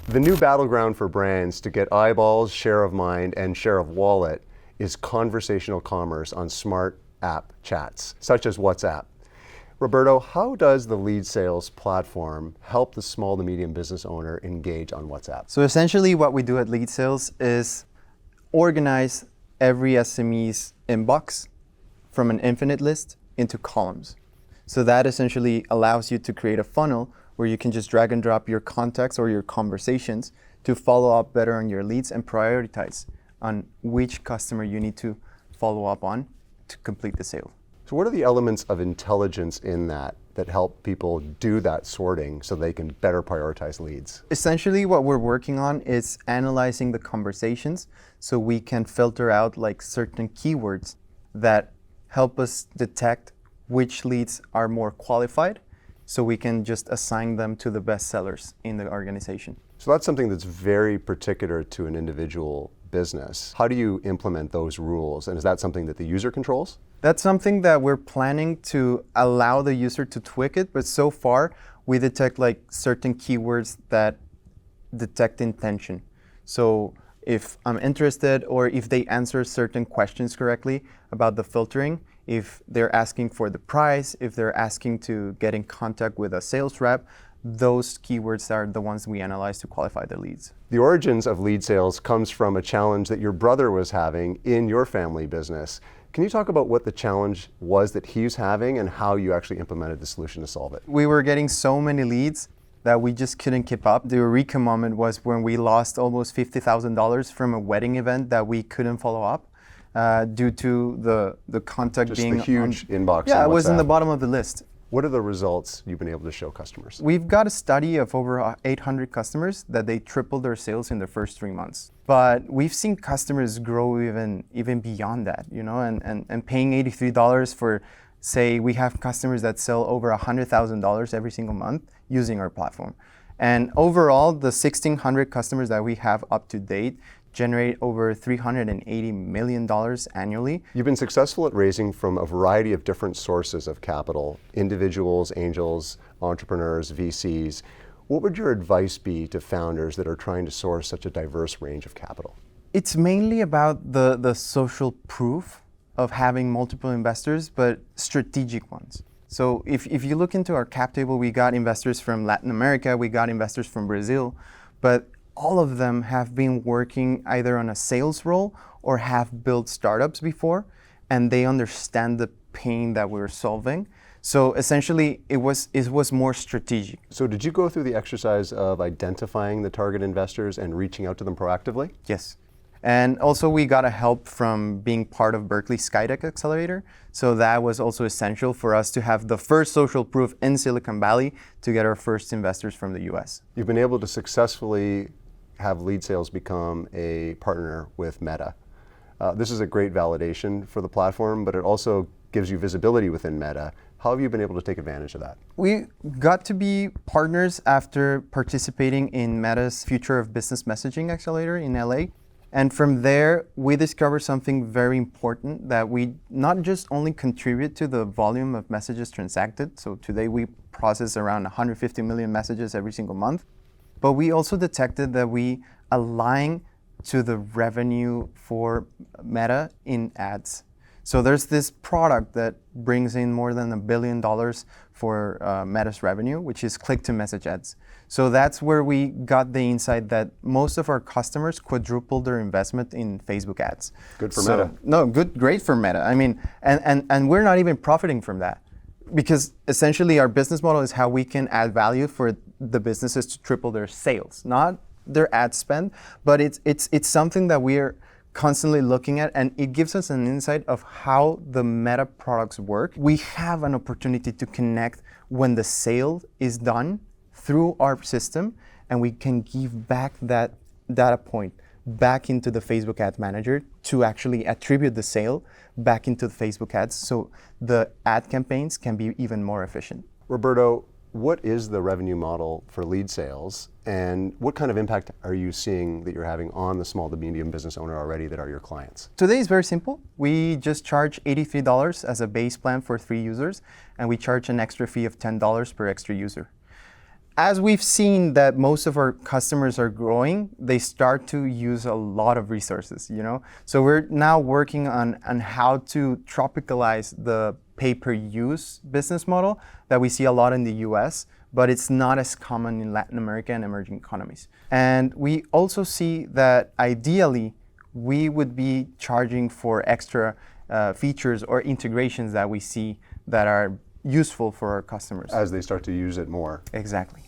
The new battleground for brands to get eyeballs, share of mind, and share of wallet is conversational commerce on smart app chats, such as WhatsApp. Roberto, how does the Leadsales platform help the small to medium business owner engage on WhatsApp? So essentially what we do at Leadsales is organize every SME's inbox from an infinite list into columns. So that essentially allows you to create a funnel where you can just drag and drop your contacts or your conversations to follow up better on your leads and prioritize on which customer you need to follow up on to complete the sale. So what are the elements of intelligence in that help people do that sorting so they can better prioritize leads? Essentially what we're working on is analyzing the conversations so we can filter out like certain keywords that help us detect which leads are more qualified so we can just assign them to the best sellers in the organization. So that's something that's very particular to an individual business. How do you implement those rules? And is that something that the user controls? That's something that we're planning to allow the user to tweak it, but so far we detect like certain keywords that detect intention. So if I'm interested or if they answer certain questions correctly about the filtering, if they're asking for the price, if they're asking to get in contact with a sales rep, those keywords are the ones we analyze to qualify the leads. The origins of Leadsales comes from a challenge that your brother was having in your family business. Can you talk about what the challenge was that he's having and how you actually implemented the solution to solve it? We were getting so many leads that we just couldn't keep up. The eureka moment was when we lost almost $50,000 from a wedding event that we couldn't follow up due to the contact just being the huge inbox. Yeah, it was in WhatsApp. the bottom of the list. What are the results you've been able to show customers? We've got a study of over 800 customers that they tripled their sales in the first 3 months. But we've seen customers grow even beyond that, you know, and paying $83 for, say, we have customers that sell over $100,000 every single month using our platform. And overall, the 1,600 customers that we have up to date generate over $380 million annually. You've been successful at raising from a variety of different sources of capital, individuals, angels, entrepreneurs, VCs. What would your advice be to founders that are trying to source such a diverse range of capital? It's mainly about the social proof of having multiple investors, but strategic ones. So if you look into our cap table, we got investors from Latin America, we got investors from Brazil, but all of them have been working either on a sales role or have built startups before, and they understand the pain that we're solving. So essentially, it was more strategic. So did you go through the exercise of identifying the target investors and reaching out to them proactively? Yes. And also we got a help from being part of Berkeley Skydeck Accelerator. So that was also essential for us to have the first social proof in Silicon Valley to get our first investors from the US. You've been able to successfully have Leadsales become a partner with Meta. This is a great validation for the platform, but it also gives you visibility within Meta. How have you been able to take advantage of that? We got to be partners after participating in Meta's Future of Business Messaging Accelerator in LA. And from there, we discovered something very important, that we not just only contribute to the volume of messages transacted. So today we process around 150 million messages every single month. But we also detected that we align to the revenue for Meta in ads. So there's this product that brings in more than $1 billion for Meta's revenue, which is click-to-message ads. So that's where we got the insight that most of our customers quadrupled their investment in Facebook ads. Good for Meta. No, great for Meta. I mean, and we're not even profiting from that, because essentially our business model is how we can add value for the businesses to triple their sales, not their ad spend, but it's something that we're constantly looking at, and it gives us an insight of how the Meta products work. We have an opportunity to connect when the sale is done through our system, and we can give back that data point back into the Facebook Ad Manager to actually attribute the sale back into the Facebook ads, so the ad campaigns can be even more efficient. Roberto, what is the revenue model for Leadsales, and what kind of impact are you seeing that you're having on the small to medium business owner already that are your clients? Today is very simple. We just charge $83 as a base plan for 3 users, and we charge an extra fee of $10 per extra user. as we've seen that most of our customers are growing, they start to use a lot of resources, you know? So we're now working on how to tropicalize the pay-per-use business model that we see a lot in the US, but it's not as common in Latin America and emerging economies. And we also see that ideally, we would be charging for extra features or integrations that we see that are useful for our customers. As they start to use it more. Exactly.